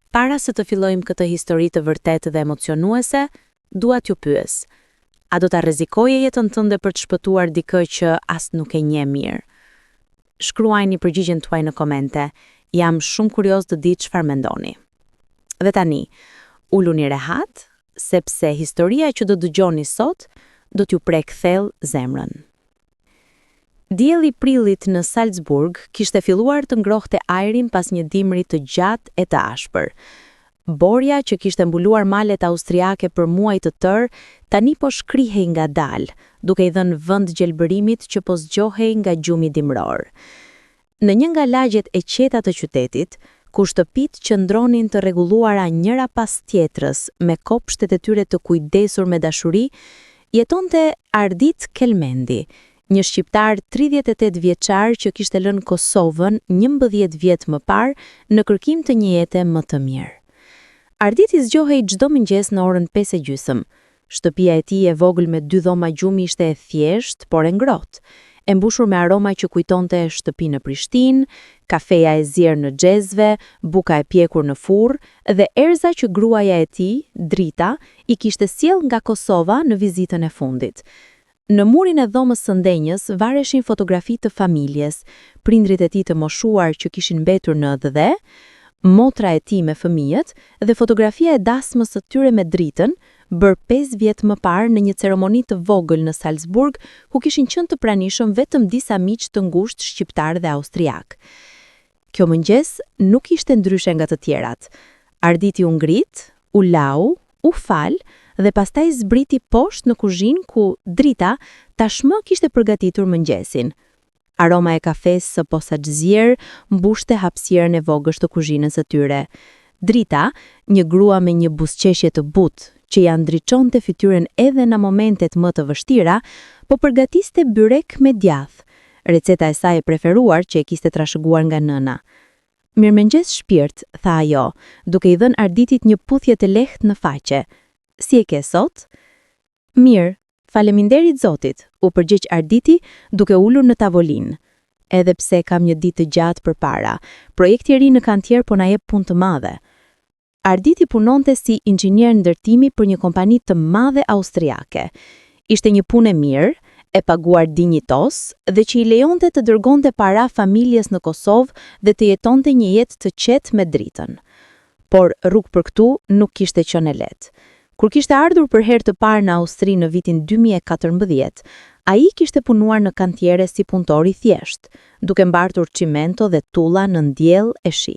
Para se të fillojmë këtë histori të vërtetë dhe emocionuese, dua t'ju pyes. A do ta rrezikoje jetën tënde për të shpëtuar dikë që as nuk e njeh mirë? Shkruajini përgjigjen tuaj në komente. Jam shumë kurioz të di çfarë mendoni. Dhe tani, uluni rehat, sepse historia që do dëgjoni sot do t'ju prek thellë zemrën. Dielli i prillit në Salzburg kishte filluar të ngrohte ajrin pas një dimri të gjatë e të ashpër. Borja që kishte mbuluar malet austriake për muaj të tërë, tani po shkrihej ngadalë, duke i dhënë vend gjelbërimit që po zgjohej nga gjumi dimror. Në një nga lagjet e qeta të qytetit, ku shtëpitë qëndronin të rregulluara njëra pas tjetrës me kopshtet e tyre të kujdesur me dashuri, jetonte Ardit Kelmendi, një shqiptar 38 vjeçar që kishte lënë Kosovën 11 vjet më parë në kërkim të një jete më të mirë. Arditi zgjohej çdo mëngjes në orën 5:30. Shtëpia e tij e vogël me 2 dhoma gjumi ishte e thjeshtë, por e ngrohtë, e mbushur me aroma që kujtonte shtëpi në Prishtinë, kafeja e zier në xhezve, buka e pjekur në furr dhe erza që gruaja e tij, Drita, i kishte sjell nga Kosova në vizitën e fundit. Në murin e dhomës së ndenjës vareshin fotografi të familjes, prindrit e tij të moshuar që kishin mbetur në dhe, motra e tij me fëmijët dhe fotografia e dasmës së tyre me Dritën, bërë 5 vjet më parë në një ceremoni të vogël në Salzburg, ku kishin qenë të pranishëm vetëm disa miq të ngushtë shqiptar dhe austriak. Kjo mëngjes nuk ishte ndryshe nga të tjerat. Arditi u ngrit, u lau, u fal dhe pastaj zbriti poshtë në kuzhinë ku Drita tashmë kishte përgatitur mëngjesin. Aroma e kafes së posaçëzier mbushte hapësirën e vogël të kuzhinës së tyre. Drita, një grua me një buzëqeshje të butë, që ja ndriçonte fytyrën edhe në momentet më të vështira, po përgatiste byrek me djath, receta e saj e preferuar që e kishte trashëguar nga nëna. Mirëmëngjes shpirt, tha ajo, duke i dhënë Arditit një puthje të lehtë në faqe. Si e ke sot? Mirë, faleminderit Zotit, u përgjigj Arditi duke ulur në tavolinë. Edhe pse kam një ditë të gjatë përpara, projekti i ri në kantier po na jep punë të madhe. Arditi punonte si inxhinier ndërtimi për një kompani të madhe austriake. Ishte një punë e mirë, e paguar dinjitos dhe që i lejonte të dërgonte para familjes në Kosovë dhe të jetonte një jetë të qetë me Dritën. Por rrugë për këtu nuk kishte qenë e lehtë. Kur kishte ardhur për herë të parë në Austri në vitin 2014, ai kishte punuar në kantiere si punëtor i thjesht, duke mbartur çimento dhe tulla në ndjell e shi.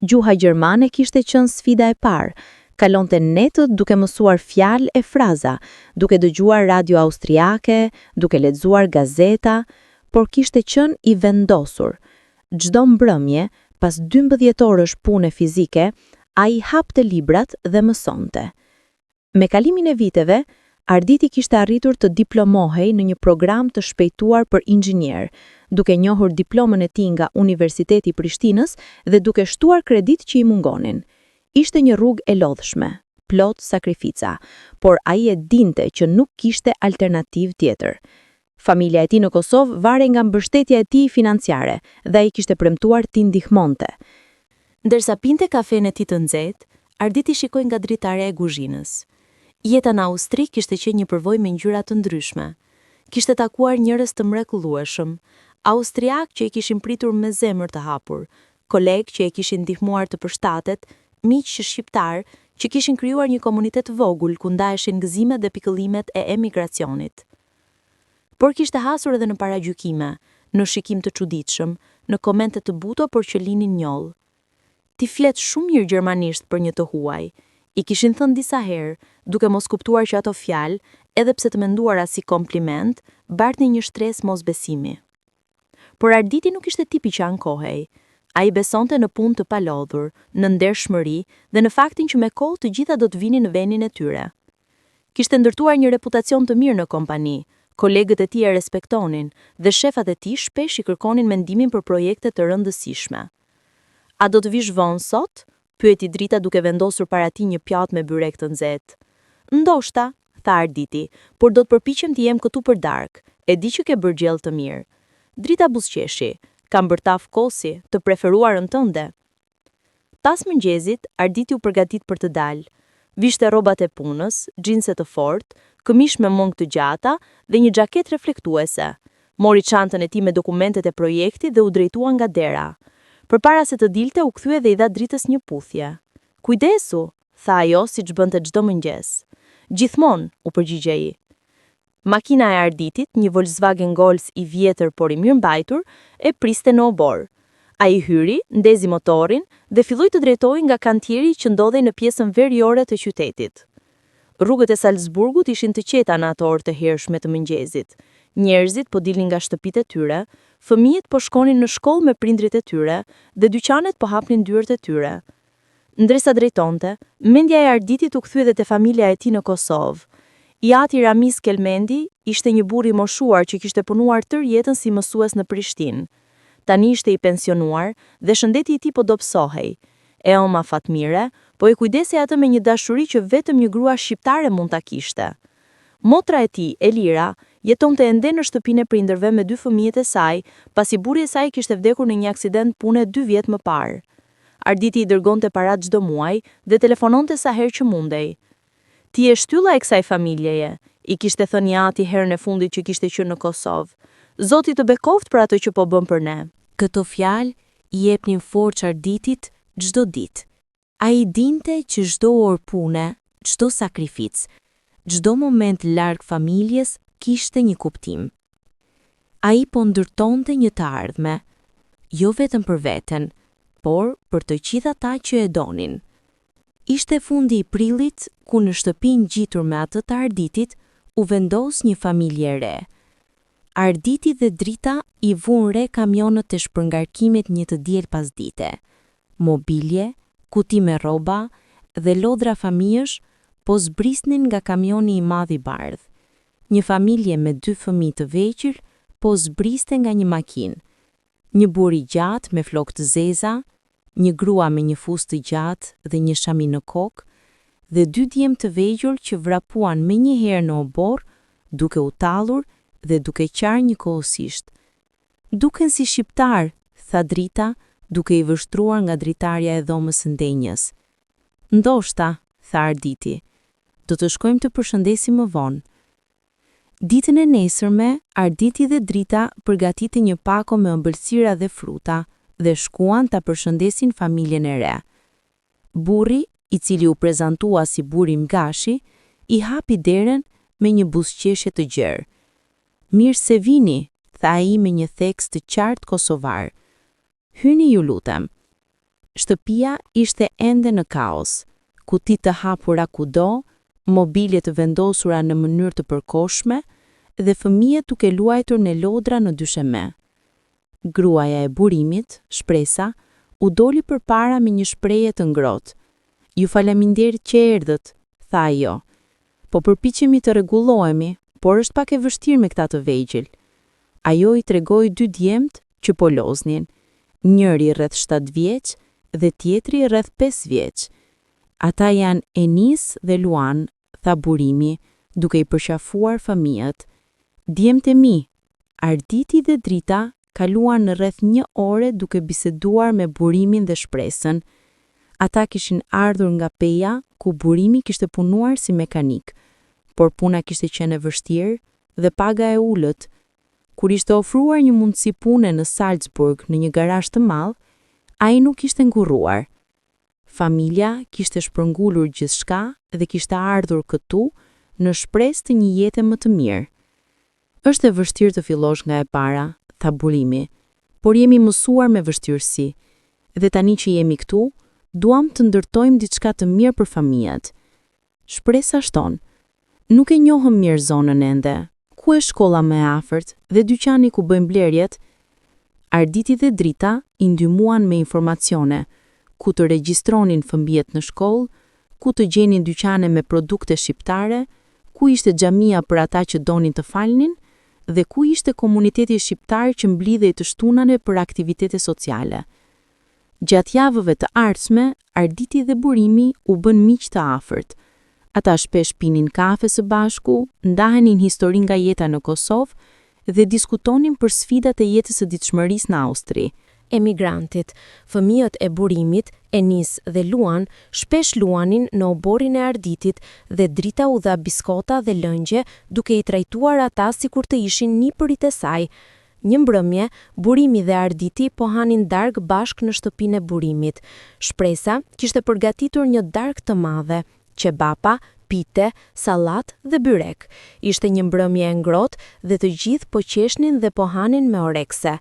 Gjuha gjermane kishte qenë sfida e parë. Kalonte netët duke mësuar fjalë e fraza, duke dëgjuar radio austriake, duke lexuar gazeta, por kishte qenë i vendosur. Çdo mbrëmje, pas 12 orësh pune fizike, ai hapte librat dhe mësonte. Me kalimin e viteve, Arditi kishte arritur të diplomohej në një program të shpejtuar për inxhinier, duke njohur diplomën e tij nga Universiteti i Prishtinës dhe duke shtuar kredit që i mungonin. Ishte një rrugë e lodhshme, plot sakrifica, por ai e dinte që nuk kishte alternativë tjetër. Familja e tij në Kosovë varej nga mbështetja e tij financiare dhe ai kishte premtuar t'i ndihmonte. Ndërsa pinte kafen e tij të nxehtë, Arditi shikoi nga dritare e kuzhinës. Jeta në Austri kishte qenë një përvojë me ngjyra të ndryshme. Kishte takuar njerëz të mrekullueshëm, austriak që i kishin pritur me zemër të hapur, kolegë që e kishin ndihmuar të përshtatet, miq shqiptar që kishin krijuar një komunitet vogël ku ndaheshin gëzimet dhe pikëllimet e emigracionit. Por kishte hasur edhe në paragjykime, në shikim të çuditshëm, në komente të buta por që linin njoll. Ti flet shumë mirë gjermanisht për një të huaj, i kishin thënë disa herë, duke mos kuptuar që ato fjalë, edhe pse të menduara si kompliment, bartni një shtresë mosbesimi. Por Arditi nuk ishte tipi që ankohej. Ai besonte në punë të palodhur, në ndershmëri dhe në faktin që me kohë të gjitha do të vinin në vendin e tyre. Kishte ndërtuar një reputacion të mirë në kompani, kolegët e tij e respektonin dhe shefat e tij shpesh i kërkonin mendimin për projekte të rëndësishme. A do të vish vonë sot? Pyeti Drita duke vendosur para tij një pjatë me byrek të nxehtë. Ndoshta, tha Arditi, por do të përpiqem të jem këtu për darkë. E di që ke bërë gjell të mirë. Drita buzëqeshi. Kam bërtaf kosi, të preferuarën tënde. Pas mëngjesit, Arditi u përgatit për të dalë. Vishte rrobat e punës, xhinse të fortë, këmish me mong të gjata dhe një xhaketë reflektuese. Mori çantën e tij me dokumentet e projektit dhe u drejtua nga dera. Përpara se të dilte, u kthye dhe i dha dritës një puthje. "Kujdesu", tha ajo siç bënte çdo mëngjes. "Gjithmonë", u përgjigje ai. Makina e Arditit, një Volkswagen Golf i vjetër por i mirëmbajtur, e priste në obor. Ai hyri, ndezi motorin dhe filloi të drejtohej nga kantieri që ndodhej në pjesën veriore të qytetit. Rrugët e Salzburgut ishin të qeta në ato orë të hershme të mëngjesit. Njerëzit po dilnin nga shtëpitë e tyre, fëmijët po shkonin në shkollë me prindrit e tyre dhe dyqanet po hapnin dyert e tyre. Ndërsa drejtonte, mendja e Arditit u kthye dhe te familja e tij në Kosovë. I ati Ramiz Kelmendi ishte një burr i moshuar që kishte punuar tërë jetën si mësues në Prishtinë. Tani ishte i pensionuar dhe shëndeti i tij po dobësohej. Elma Fatmire po e kujdesej atë me një dashuri që vetëm një grua shqiptare mund ta kishte. Motra e tij, Elira, jetonte ende në shtëpinë e prindërve me 2 fëmijët e saj, pasi burri i saj kishte vdekur në një aksident pune 2 vjet më parë. Arditi i dërgonte para çdo muaj dhe telefononte sa herë që mundej. "Ti je shtylla e kësaj familjeje", i kishte thënë i ati herën e fundit që kishte qenë në Kosovë. "Zoti të bekoft për atë që po bën për ne." Këto fjalë i jepnin forcë Arditit çdo ditë. Ai dinte që çdo orë pune, çdo sakrificë, çdo moment larg familjes kishte një kuptim. Ai po ndërtonte një të ardhme, jo vetëm për veten, por për të gjithë ata që e donin. Ishte fundi i prillit ku në shtëpinë gjitur me atë të Arditit u vendos një familje e re. Arditi dhe Drita i vunë re kamionët e shpërngarkimit një të diel pas dite. Mobilje, kuti me rroba dhe lodra fëmijësh po zbrisnin nga kamioni i madh i bardh. Një familje me 2 fëmijë të vegjël po zbriste nga një makinë. Një burr i gjatë me flokë të zeza, një grua me një fustë të gjatë dhe një shami në kokë, dhe 2 djemë të vegjël që vrapuan me një herë në obor, duke u tallur dhe duke qarë njëkohësisht. "Duken si shqiptar", tha Drita, duke i vështruar nga dritarja e dhomës së ndenjës. "Ndoshta", tha Arditi. "Do të shkojmë të përshëndesim më vonë." Ditën e nesërme, Arditi dhe Drita përgatitën një pako me ëmbëlsira dhe fruta dhe shkuan ta përshëndesin familjen e re. Burri, i cili u prezantua si burri Mgashi, i hapi derën me një buzëqeshje të gjerë. "Mirë se vini", tha ai me një theks të qartë kosovar. "Hyni ju lutem." Shtëpia ishte ende në kaos, kuti të hapura kudo, mobilje të vendosura në mënyrë të përkohshme dhe fëmijët duke luajtur në lodra në dysheme. Gruaja e burimit, Shpresa, u doli përpara me një shprehje të ngrohtë. "Ju faleminderit që erdhët", tha ajo. "Po përpiqemi të rregullohemi, por është pak e vështirë me këta të vegjël." Ajo i tregoi 2 djemt që po loznin, njëri rreth 7 vjeç dhe tjetri rreth 5 vjeç. "Ata janë Enis dhe Luan", tha burimi, duke i përqafuar fëmijët. "Djemt e mi." Arditi dhe Drita kaluan në rreth 1 ore duke biseduar me burimin dhe Shpresën. Ata kishin ardhur nga Peja, ku burimi kishte punuar si mekanik, por puna kishte qenë e vështirë dhe paga e ulët. Kur ishte ofruar një mundësi pune në Salzburg në një garazh të madh, ai nuk ishte ngurruar. Familja kishte shpërngulur gjithçka dhe kishte ardhur këtu në shpresë të një jete më të mirë. "Është e vështirë të fillosh nga e para", tha burimi, "por jemi mësuar me vështirësi. Dhe tani që jemi këtu, duam të ndërtojmë diçka të mirë për familjet." Shpresa shton: "Nuk e njohëm mirë zonën ende. Ku e shkolla më e afërt dhe dyqani ku bëjmë blerjet?" Arditi dhe Drita i ndihmuan me informacione, ku të regjistronin fëmijët në shkollë, ku të gjenin dyqane me produkte shqiptare, ku ishte xhamia për ata që donin të falnin dhe ku ishte komuniteti shqiptar që mblidhej të shtunave për aktivitete sociale. Gjatë javëve të ardhshme, Arditi dhe burimi u bën miq të afërt. Ata shpesh pinin kafe së bashku, ndahenin histori nga jeta në Kosovë dhe diskutonin për sfidat e jetës së ditëshmërisë në Austri. emigrantit. Fëmijët e burimit, Enis dhe Luan, shpesh luanin në oborin e Arditit dhe drita u dha biskota dhe lëngje duke i trajtuar ata sikur të ishin nipërit e saj. Një mbrëmje, Burimi dhe Arditi po hanin darkë bashk në shtëpinë e Burimit. Shpresa kishte përgatitur një darkë të madhe, qebapa, pite, sallat dhe byrek. Ishte një mbrëmje e ngrohtë dhe të gjithë po qeshnin dhe po hanin me orekse.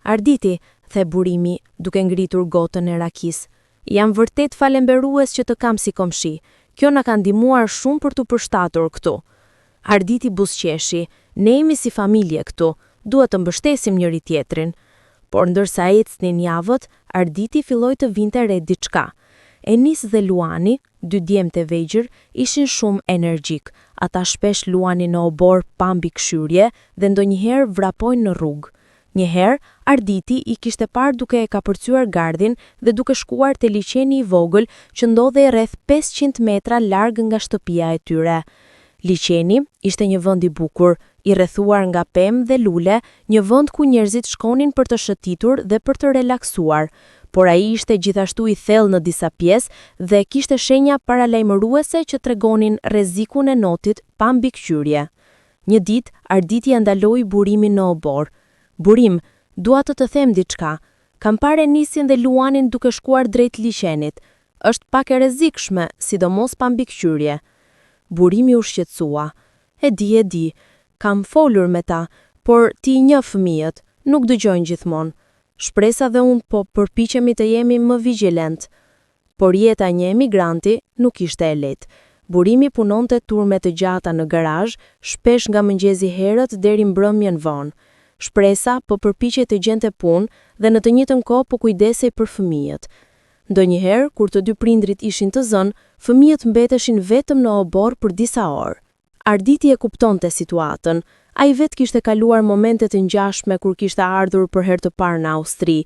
Arditi, the Burimi, duke ngritur gotën e rakis. Jam vërtet falemberues që të kam si komshi. Kjo na ka ndihmuar shumë për t'u përshtatur këtu. Arditi buzëqeshi, ne jemi si familje këtu. Duhet të mbështesim njëri tjetrin. Por ndërsa ecnin javët, Arditi filloi të vinte re diçka. Enis dhe Luani, dy djemtë të vegjël, ishin shumë energjik. Ata shpesh luanin në obor pa mbikëqyrje dhe ndonjëherë vrapojnë në rrugë. Njëherë, Arditi i kishte parë duke e kapërcyer gardhin dhe duke shkuar te liçeni i vogël që ndodhej rreth 500 metra larg nga shtëpia e tyre. Liçeni ishte një vend i bukur, i rrethuar nga pemë dhe lule, një vend ku njerëzit shkonin për të shëtitur dhe për të relaksuar, por ai ishte gjithashtu i thellë në disa pjesë dhe kishte shenja paralajmëruese që tregonin rrezikun e notit pa mbikëqyrje. Një ditë, Arditi ndaloi Burimin në obor. Burim, dua të them diçka. Kam parë Enisin dhe Luanin duke shkuar drejt liçenit. Është pak e rrezikshme, sidomos pa mbikëqyrje. Burimi u shqetësua. E di, kam folur me ta, por ti i njeh fëmijët, nuk dëgjojnë gjithmonë. Shpresa dhe unë po përpiqemi të jemi më vigjilent. Por jeta një emigranti nuk ishte e lehtë. Burimi punonte turme të gjata në garazh, shpesh nga mëngjesi herët deri mbrëmjen vonë. Shpresa po përpiqej të gjente punë dhe në të njëjtën kohë po kujdesej për fëmijët. Ndonjëherë, kur të dy prindrit ishin të zënë, fëmijët mbeteshin vetëm në obor për disa orë. Arditi e kuptonte situatën. Ai vetë kishte kaluar momente të ngjashme kur kishte ardhur për herë të parë në Austri,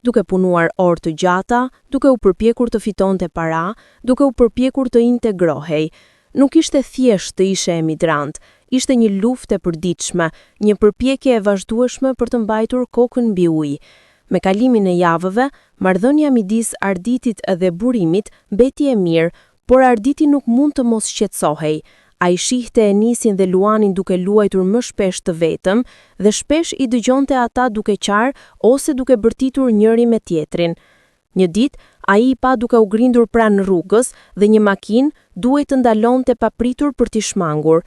duke punuar orë të gjata, duke u përpjekur të fitonte para, duke u përpjekur të integrohej. Nuk ishte thjesht të ishe emigrant, ishte një luftë e përditshme, një përpjekje e vazhdueshme për të mbajtur kokën mbi ujë. Me kalimin e javëve, marrëdhënia midis Arditit dhe Burimit mbeti e mirë, por Arditi nuk mund të mos shqetësohej. Ai shihte Enisin dhe Luanin duke luajtur më shpesh të vetëm dhe shpesh i dëgjonte ata duke qarë ose duke bërtitur njëri me tjetrin. Një ditë, ai i pa duke u grindur pranë rrugës dhe një makinë duhej të ndalonte papritur për t'i shmangur.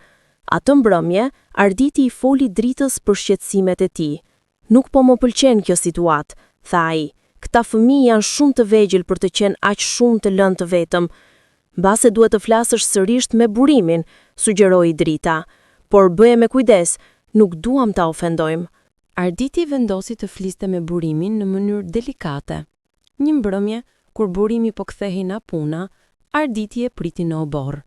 Atë mbrëmje, Arditi i foli dritës për shqetësimet e tij. Nuk po më pëlqen kjo situatë, tha ai. Këta fëmijë janë shumë të vegjël për të qenë aq shumë të lënë të vetëm. Mbase duhet të flasësh sërish me Burimin, sugjeroi drita. Por bëje me kujdes, nuk duam ta ofendojmë. Arditi vendosi të fliste me Burimin në mënyrë delikate. Një mbrëmje, kur Burimi po kthehej nga puna, Arditi e priti në obor.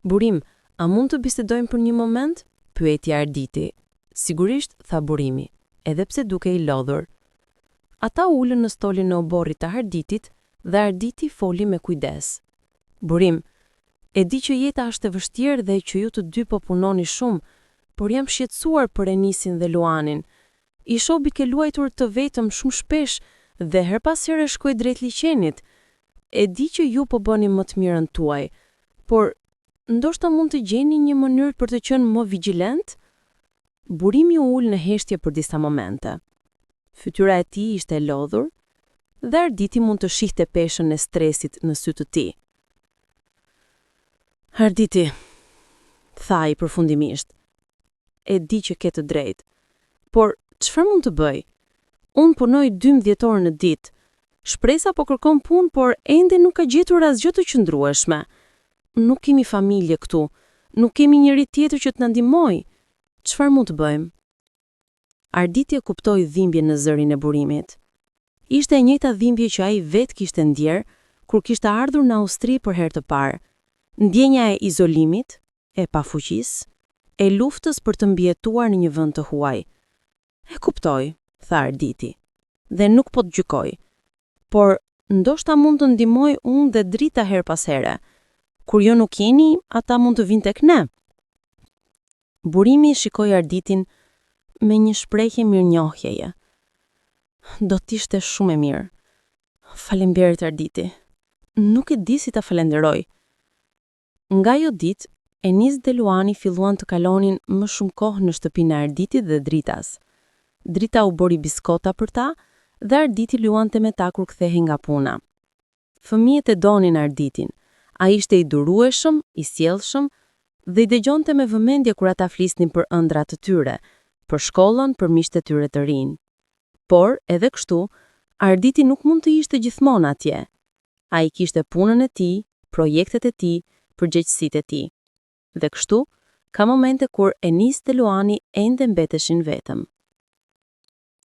Burim, a mund të bisedojmë për një moment? Pyeti Arditi. Sigurisht, tha Burimi, edhe pse duke i lodhur. Ata ulën në stolin e oborrit të Arditit dhe Arditi foli me kujdes. Burim, e di që jeta është e vështirë dhe që ju të dy po punoni shumë, por jam shqetësuar për Enisin dhe Luanin. I shoh bike luajtur të vetëm shumë shpesh dhe her pas here shkoj drejt liçenit. E di që ju po bëni më të mirën tuaj, por ndoshta mund të gjeni një mënyrë për të qenë më vigjilent? Burimi u ul në heshtje për disa momente. Fytyra e tij ishte e lodhur dhe Arditi mund të shihte peshën e stresit në sy të tij. Arditi, tha i përfundimisht, e di që ke të drejtë, por çfarë mund të bëj? Unë punoj 12 orë në ditë. Shpresa po kërkon punë, por ende nuk ka gjetur asgjë të qëndrueshme. Nuk kemi familje këtu, nuk kemi njëri tjetër që të na ndihmojë. Çfarë mund të bëjmë? Arditi e kuptoi dhimbjen në zërin e Burimit. Ishte e njëjta dhimbje që ai vetë kishte ndjer kur kishte ardhur në Austri për herë të parë. Ndjenja e izolimit, e pafuqisë, e luftës për të mbijetuar në një vend të huaj. E kuptoj, tha Arditi, dhe nuk po të gjykoj. Por ndoshta mund të ndihmoj unë dhe drita her pas here. Kur jo nuk jeni, ata mund të vinë tek ne. Burimi shikoi Arditin me një shprehje mirënjohjeje. Do t'ishte shumë e mirë. Faleminderit Arditi. Nuk e di si ta falenderoj. Nga ajo ditë, Enis dhe Luani filluan të kalonin më shumë kohë në shtëpinë e Arditit dhe Dritas. Drita u bori biskota për ta dhe Arditi luante me ta kur kthehej nga puna. Fëmijët e donin Arditin. Ai ishte i durueshëm, i sjellshëm dhe i dëgjonte me vëmendje kur ata flisnin për ëndrat të tyre, për shkollën, për miqtë e tyre të rinj. Por, edhe kështu, Arditi nuk mund të ishte gjithmonë atje. Ai kishte punën e tij, projektet e tij, përgjegjësitë e tij. Dhe kështu, ka momente kur Enis dhe Luani ende mbeteshin vetëm.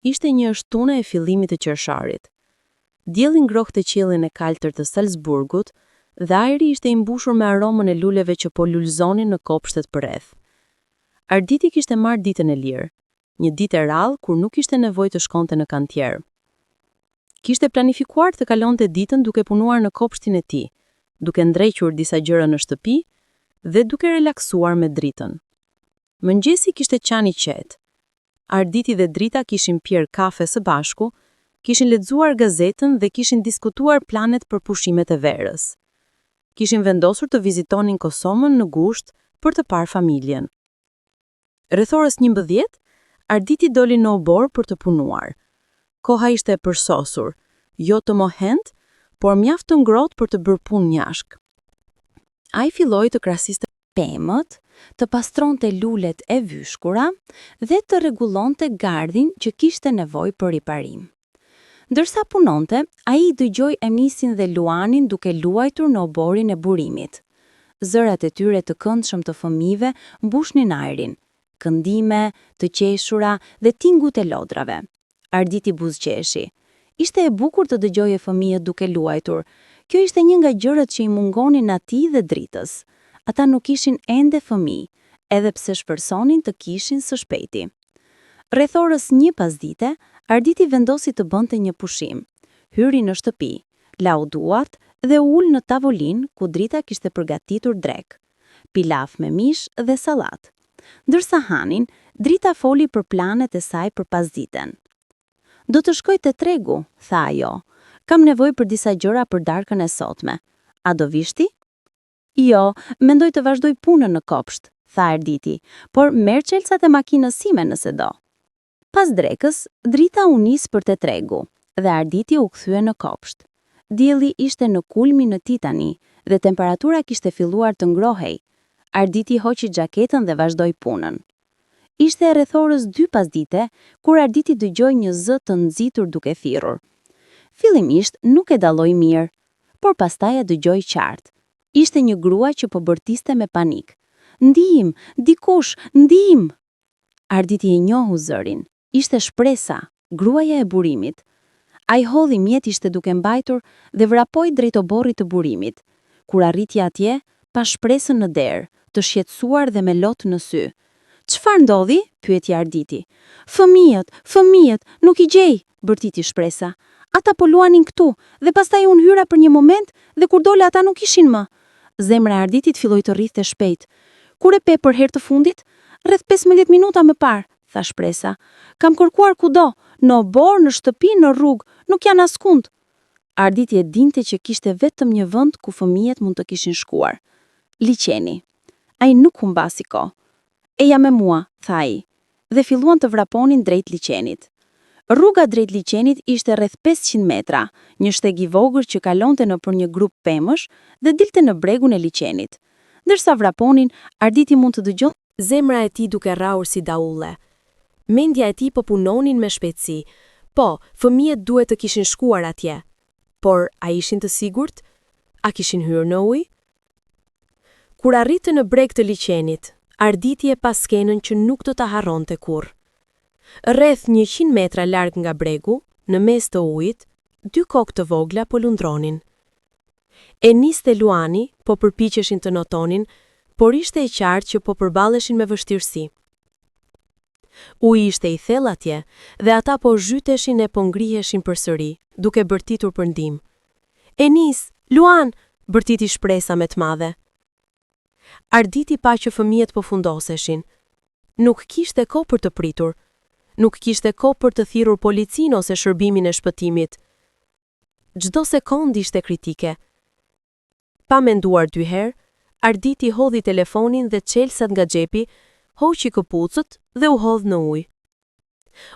Ishte një shtune e fillimit të qersharit. Dielli ngrohte qiellin e kaltër të Salzburgut dhe ajri ishte i mbushur me aromën e luleve që po lulëzonin në kopshtet përreth. Arditi kishte marrë ditën e lirë, një ditë e rrallë kur nuk ishte nevojë të shkonte në kantier. Kishte planifikuar të kalonte ditën duke punuar në kopshtin e tij, duke ndrequr disa gjëra në shtëpi dhe duke relaksuar me dritën. Mëngjesi kishte qenë i qetë. Arditi dhe Drita kishin pirë kafe së bashku, kishin lexuar gazetën dhe kishin diskutuar planet për pushimet e verës. Kishin vendosur të vizitonin Kosovën në gusht për të parë familjen. Rreth orës 11, Arditi doli në obor për të punuar. Koha ishte e përsosur, jo të mohent, por mjaft të ngrohtë për të bërë punë njashk. Ai filloi të krasiste pemët, të pastronte lulet e vyshkura dhe të rregullonte gardhin që kishte nevojë për riparim. Ndërsa punonte, ai dëgjoi Enisin dhe Luanin duke luajtur në oborin e burimit. Zërat e tyre të këndshëm të fëmijëve mbushnin ajrin, këndime, të qeshura dhe tingut e lodrave. Arditi buzëqeshi. Ishte e bukur të dëgjoje fëmijët duke luajtur. Kjo ishte një nga gjërat që i mungonin atij dhe Dritës. Ata nuk ishin ende fëmijë, edhe pse shpresonin të kishin së shpejti. Rreth orës 1 pasdite, Arditi vendosi të bënte një pushim. Hyri në shtëpi, lau duart dhe u ul në tavolinë ku Drita kishte përgatitur drek, pilaf me mish dhe sallat. Ndërsa hanin, Drita foli për planet e saj për pasditen. Do të shkoj te tregu, tha ajo. Kam nevojë për disa gjëra për darkën e sotme. A do vish ti? Jo, mendoj të vazhdoj punën në kopsht, tha Arditi, por merr çelësat e makinës sime nëse do. Pas drekës, Drita u nis për te tregu dhe Arditi u kthye në kopsht. Dielli ishte në kulmin e tij tani dhe temperatura kishte filluar të ngrohej. Arditi hoqi xhaketën dhe vazhdoi punën. Ishte rreth orës 2 pasdite kur Arditi dëgjoi një zë të nxitur duke thirrur. Fillimisht nuk e dalloi mirë, por pastaj e dëgjoi qartë. Ishte një grua që po bërtiste me panik. Ndihim, dikush, ndihim! Arditi e njohu zërin. Ishte Shpresa, gruaja e burimit. Ai hodhi mjetë duke mbajtur dhe vrapoi drejt oborrit të burimit. Kur arriti atje, pa Shpresën në derë, të shqetësuar dhe me lot në sy. Çfarë ndodhi? Pyeti Arditi. Fëmijët, nuk i gjej, bërtiti Shpresa. Ata po luanin këtu dhe pastaj unë hyra për një moment dhe kur dole ata nuk ishin më. Zemra e Arditit filloi të rrithte shpejt. Kur e pe për herë të fundit? Rreth 15 minuta më parë, tha Shpresa. Kam kërkuar kudo, në obor, në shtëpi, në rrugë, nuk janë askund. Arditi e dinte që kishte vetëm një vend ku fëmijët mund të kishin shkuar. Liçeni. Ai nuk humbasi kohë. Eja me mua, tha ai, dhe filluan të vraponin drejt liçenit. Rruga drejt liçenit ishte rreth 500 metra, një shteg i vogël që kalonte nëpër një grup pemësh dhe dilte në bregun e liçenit. Ndërsa vraponin, Arditi mund të dëgjonte zemra e tij duke rrahur si daulle. Mendja e tij po punonin me shpejtësi. Po, fëmijët duhet të kishin shkuar atje. Por a ishin të sigurt? A kishin hyrë në ujë? Kur arritën në breg të liçenit, Arditi e pa skenën që nuk do ta harronte kurrë. Rreth 100 metra larg nga bregu, në mes të ujit, 2 kokë të vogla po lundronin. Enis dhe Luani po përpiqeshin të notonin, por ishte e qartë që po përballeshin me vështirësi. Uji ishte i thellë atje dhe ata po zhyteshin e po ngriheshin përsëri, duke bërtitur për ndihmë. Enis, Luan, bërtiti Shpresa me të madhe. Arditi pa që fëmijët po fundoseshin. Nuk kishte kohë për të pritur. Nuk kishte kohë për të thirrur policinë ose shërbimin e shpëtimit. Çdo sekondë ishte kritike. Pa menduar 2 herë, Arditi hodhi telefonin dhe çelsat nga xhepi, hoqi këpucët dhe u hodh në ujë.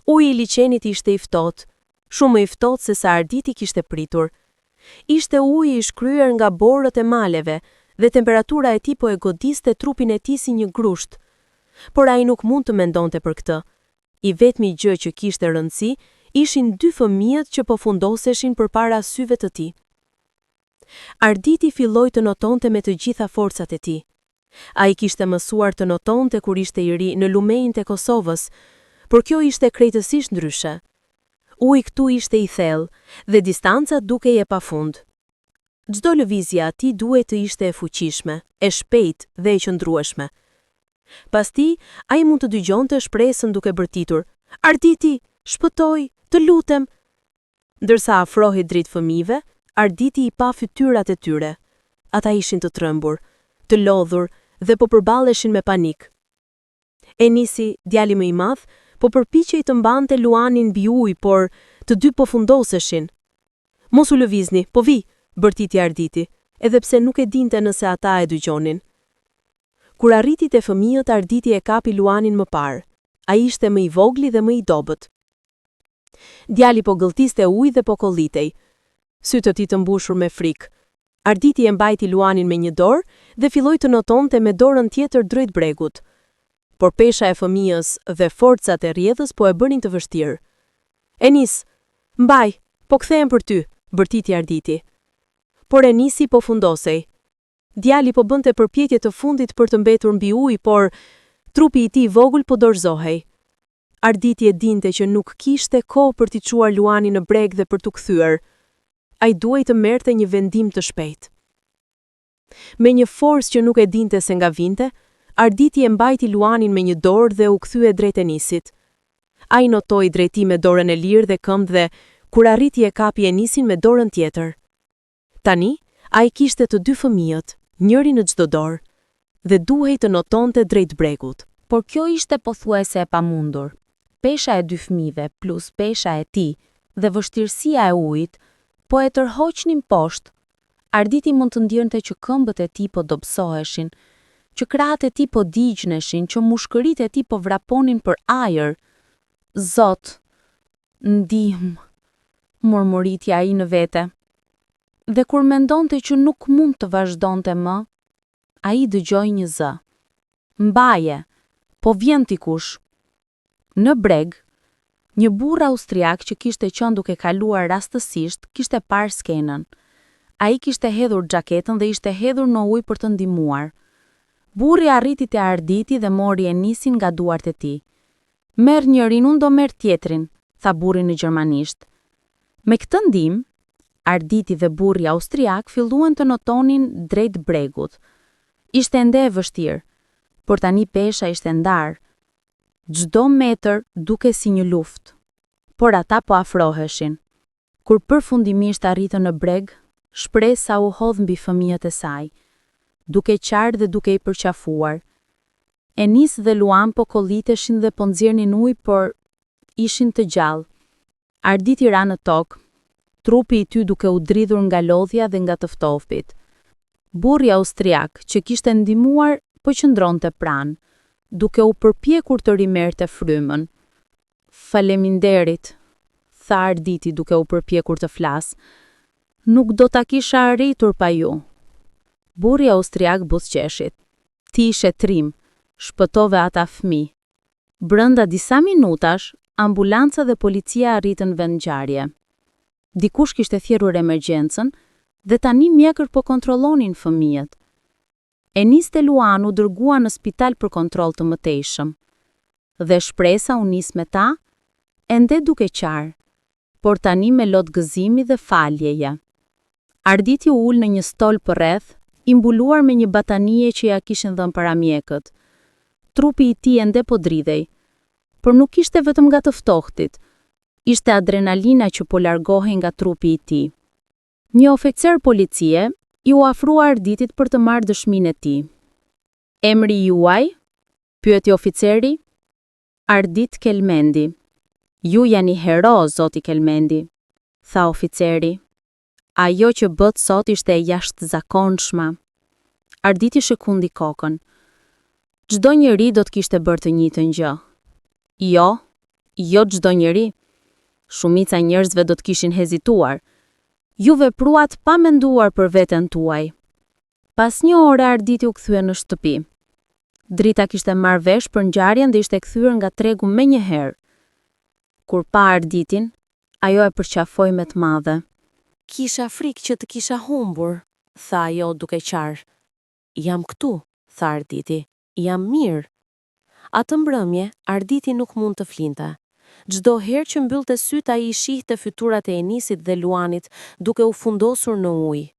Uji i liçenit ishte i ftohtë, shumë më i ftohtë se sa Arditi kishte pritur. Ishte uji i shkryer nga borët e maleve dhe temperatura e tij po e godiste trupin e tij si një grusht. Por ai nuk mund të mendonte për këtë. I vetmi gjë që kishte rëndësi ishin 2 fëmijët që po fundoseshin përpara syve të tij. Arditi filloi të notonte me të gjitha forcat e tij. Ai kishte mësuar të notonte kur ishte i ri në lumejnë e Kosovës, por kjo ishte krejtësisht ndryshe. Uji këtu ishte i thellë dhe distanca dukej e pafund. Çdo lëvizje atij duhet të ishte e fuqishme, e shpejtë dhe e qëndrueshme. Pasti, ai mund të dëgjonte shpresën duke bërtitur: "Arditi, shpëtoj, të lutem." Ndërsa afrohej drejt fëmijëve, Arditi i pa fytyrat e tyre. Ata ishin të trembur, të lodhur dhe po përballeshin me panik. Enisi, djali më i madh, po përpiqej të mbante Luanin mbi ujë, por të dy po fundoseshin. "Mos u lëvizni, po vi," bërtiti Arditi, edhe pse nuk e dinte nëse ata e dëgjonin. Kur arriti te fëmijët, Arditi e kapi Luanin më parë. Ai ishte më i vogël dhe më i dobët. Djali po gëlltiste ujë dhe po kollitej. Sytë e tij të mbushur me frikë. Arditi e mbajti Luanin me një dorë dhe filloi të notonte me dorën tjetër drejt bregut. Por pesha e fëmijës dhe forcat e rrjedhës po e bënin të vështirë. "Enis, mbaj, po kthehem për ty," bërtiti Arditi. Por Enisi po fundosej. Djali po bënte përpjekje të fundit për të mbetur mbi ujë, por trupi i tij i vogël po dorëzohej. Arditi e dinte që nuk kishte kohë për t'i çuar Luanin në breg dhe për t'u kthyer. Ai duhej të merrte një vendim të shpejtë. Me një forcë që nuk e dinte se nga vinte, Arditi e mbajti Luanin me një dorë dhe u kthye drejt Enisit. Ai notoi drejtim me dorën e lirë dhe këmbë dhe kur arriti e kapi Enisin me dorën tjetër. Tani, ai kishte të 2 fëmijët, njëri në çdo dorë, dhe duhej të notonte drejt bregut. Por kjo ishte pothuajse e pamundur. Pesha e 2 fëmijëve plus pesha e tij dhe vështirësia e ujit po e tërhoqnin poshtë. Arditi mund të ndjente që këmbët e tij po dobësoheshin, që krahët e tij po digjneshin, që mushkëritë e tij po vraponin për ajër. "Zot, ndihmë," murmuriti ai në vete. Dhe kur mendonte që nuk mund të vazhdonte më, ai dëgjoi një zë. "Mbaje, po vjen dikush." Në breg, një burr austriak që kishte qenë duke kaluar rastësisht kishte parë skenën. Ai kishte hedhur xhaketën dhe ishte hedhur në ujë për të ndihmuar. Burri arriti te Arditi dhe mori Enisin nga duart e tij. "Merr njërin, unë do merr tjetrin," tha burri në gjermanisht. Me këtë ndihmë, Arditi dhe burri austriak filluan të notonin drejt bregut. Ishte ende e vështirë, por tani pesha ishte ndarë. Çdo metër duke si një luftë, por ata po afroheshin. Kur përfundimisht arritën në breg, shpresa u hodh mbi fëmijët e saj, duke qartë dhe duke i përqafuar. Enis dhe Luan po kolliteshin dhe po nxjerrnin ujë, por ishin të gjallë. Arditi ra në tokë, trupi i ty duke u dridhur nga lodhja dhe nga të ftofpit. Burri austriak që kishte ndihmuar po qëndronte pranë, duke u përpjekur të rimerrte frymën. "Faleminderit," tha Arditi duke u përpjekur të flasë. "Nuk do ta kisha arritur pa ju." Burri austriak buzëqeshit. "Ti ishe trim, shpëtove ata fëmijë." Brenda disa minutash, ambulanca dhe policia arritën vend ngjarje. Dikush kishte thjerrur emergjencën dhe tani mjekët po kontrollonin fëmijët. Enis dhe Luan u dërgua në spital për kontroll të mëtejshëm. Dhe shpresa u nis me ta, ende duke qarë, por tani me lot gëzimi dhe faljeja. Arditi u ul në një stol përreth, i mbuluar me një batanie që ja kishin dhënë paramjekët. Trupi i tij ende po dridhej, por nuk ishte vetëm nga të ftohtit, ishte adrenalina që po largohej nga trupi i tij. Një oficer policie i u afrua Arditit për të marrë dëshminë e tij. "Emri juaj?" pyeti oficeri. "Ardit Kelmendi," Ju jeni hero, zoti Kelmendi, tha oficeri. Ajo që bët sot ishte e jashtëzakonshme. Arditi shëkundi kokën. Çdo njeri do të kishte bërë të njëjtën gjë. Jo çdo njeri. Shumica e njerëzve do të kishin hezituar. Ju vepruat pa menduar për veten tuaj. Pas një ore Arditi u kthye në shtëpi. Drita kishte marrë vesh për ngjarjen dhe ishte kthyer nga tregu menjëherë. Kur pa Arditin, ajo e përqafoi me të madhe. Kisha frikë që të kisha humbur, tha ajo duke qarë. Jam këtu, tha Arditi. Jam mirë. Atë mbrëmje, Arditi nuk mund të flinte. Çdo herë që mbyllte syt ai shihte fytyrat e Enisit dhe Luanit duke u fundosur në ujë.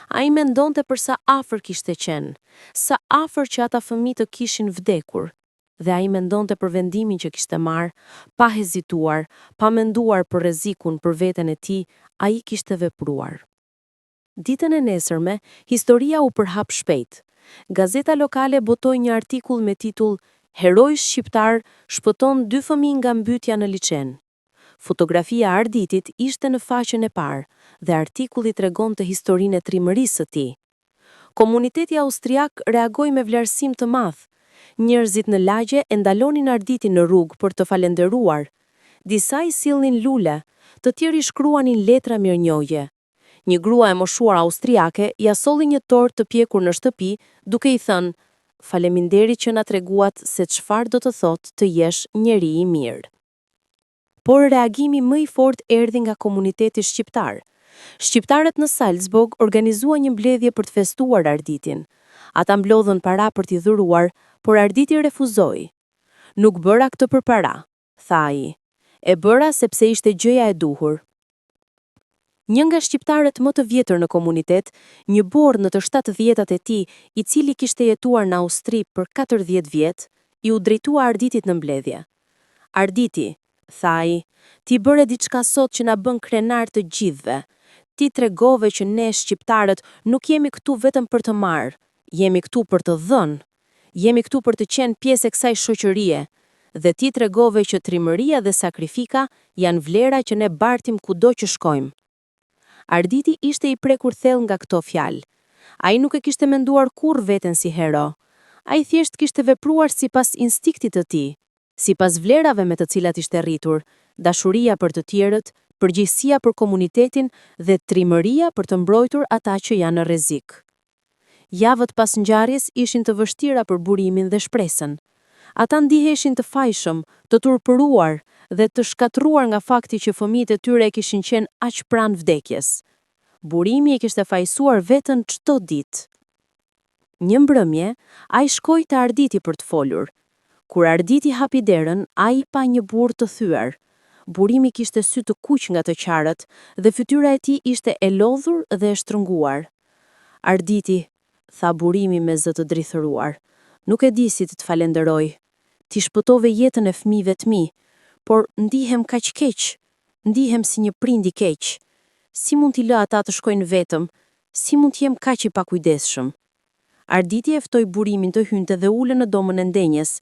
Ai mendonte për sa afër kishte qenë, sa afër që ata fëmijë të kishin vdekur. Dhe ai mendonte për vendimin që kishte marrë, pa hezituar, pa menduar për rrezikun për veten e tij, ai kishte vepruar. Ditën e nesërme, historia u përhap shpejt. Gazeta lokale botoi një artikull me titull Heroi shqiptar shpëton 2 fëmijë nga mbytyja në liçen. Fotografia e Arditit ishte në faqen e parë dhe artikulli tregonte historinë e trimërisë së tij. Komuniteti austriak reagoi me vlerësim të madh. Njerëzit në lagje e ndalonin Arditin në rrugë për të falenderuar. Disa i sillnin lule, të tjerë i shkruanin letra mirënjohje. Një grua e moshuar austriake ja solli një tortë të pjekur në shtëpi, duke i thënë: "Faleminderit që na treguat se çfarë do të thotë të jesh njeri i mirë." Por reagimi më i fortë erdhi nga komuniteti shqiptar. Shqiptarët në Salzburg organizuan një mbledhje për të festuar Arditin. Ata mblodhën para për t'i dhuruar, por Arditi refuzoi. "Nuk bëra këtë për para," tha ai. "E bëra sepse ishte gjëja e duhur." Një nga shqiptarët më të vjetër në komunitet, një burr në të 70-tat e tij, i cili kishte jetuar në Austri për 40 vjet, i u drejtua Arditit në mbledhje. "Arditi," tha ai, "ti bëre diçka sot që na bën krenar të gjithëve. Ti tregove që ne shqiptarët nuk jemi këtu vetëm për të marrë, jemi këtu për të dhënë. Jemi këtu për të qenë pjesë e kësaj shoqërie. Dhe ti tregove që trimëria dhe sakrifika janë vlera që ne bartim kudo që shkojmë." Arditi ishte i prekur thellë nga këto fjalë. Ai nuk e kishte menduar kurrë veten si hero. Ai thjesht kishte vepruar sipas instiktit të tij, sipas vlerave me të cilat ishte rritur, dashuria për të tjerët, përgjegjësia për komunitetin dhe trimëria për të mbrojtur ata që janë në rrezik. Javët pas ngjarjes ishin të vështira për burimin dhe shpresën. Ata ndiheshin të fajshëm, të turpëruar dhe të shkatruar nga fakti që fëmijët e tyre kishin qenë aq pranë vdekjes. Burimi e kishte fajsuar veten çdo ditë. Një mbrëmje, ai shkoi te Arditi për të folur. Kur Arditi hapi derën, ai pa një burr të thyer. Burimi kishte sy të kuq nga të qarët dhe fytyra e tij ishte e lodhur dhe e shtrënguar. "Arditi," tha burimi me zë të drithëruar, "nuk e di si të falenderoj. Ti shpëtove jetën e fëmijëve të mi, por ndihem kaq keq, ndihem si një prind i keq. Si mund t'i lë ata të shkojnë vetëm? Si mund t'jem kaq i pakujdesshëm?" Arditi e ftoi burimin të hynte dhe ulën në domën e ndenjes.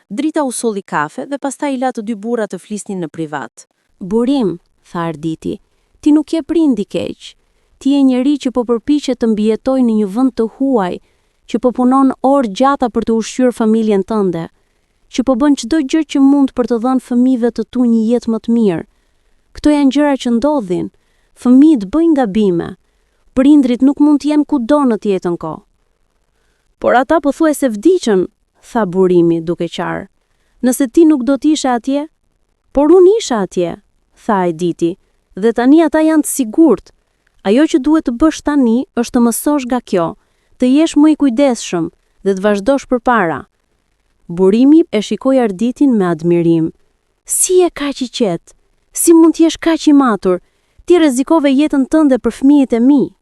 Drita u solli kafe dhe pastaj i la të dy burrat të flisnin në privat. "Burim," tha Arditi, "ti nuk je prind i keq. Ti je njeri që po përpiqet të mbijetojë në një vend të huaj, që po punon orë gjata për të ushqyer familjen tënde, që po bën çdo gjë që mund për të dhënë fëmijëve të tu një jetë më të mirë. Këto janë gjëra që ndodhin. Fëmijët bëjnë gabime. Prindrit nuk mund të jenë kudo në të njëjtën kohë." "Por ata pothuajse vdiqën," tha burimi duke qarë. "Nëse ti nuk do t'ishe atje?" "Por unë isha atje," tha Arditi, "dhe tani ata janë të sigurt. Ajo që duhet të bësh tani është të mësosh nga kjo, të jesh më i kujdesshëm dhe të vazhdosh përpara." Burimi e shikoi Arditin me admirim. "Si je kaq i qetë? Si mund të jesh kaq i matur? Ti rrezikove jetën tënde për fëmijët e mi."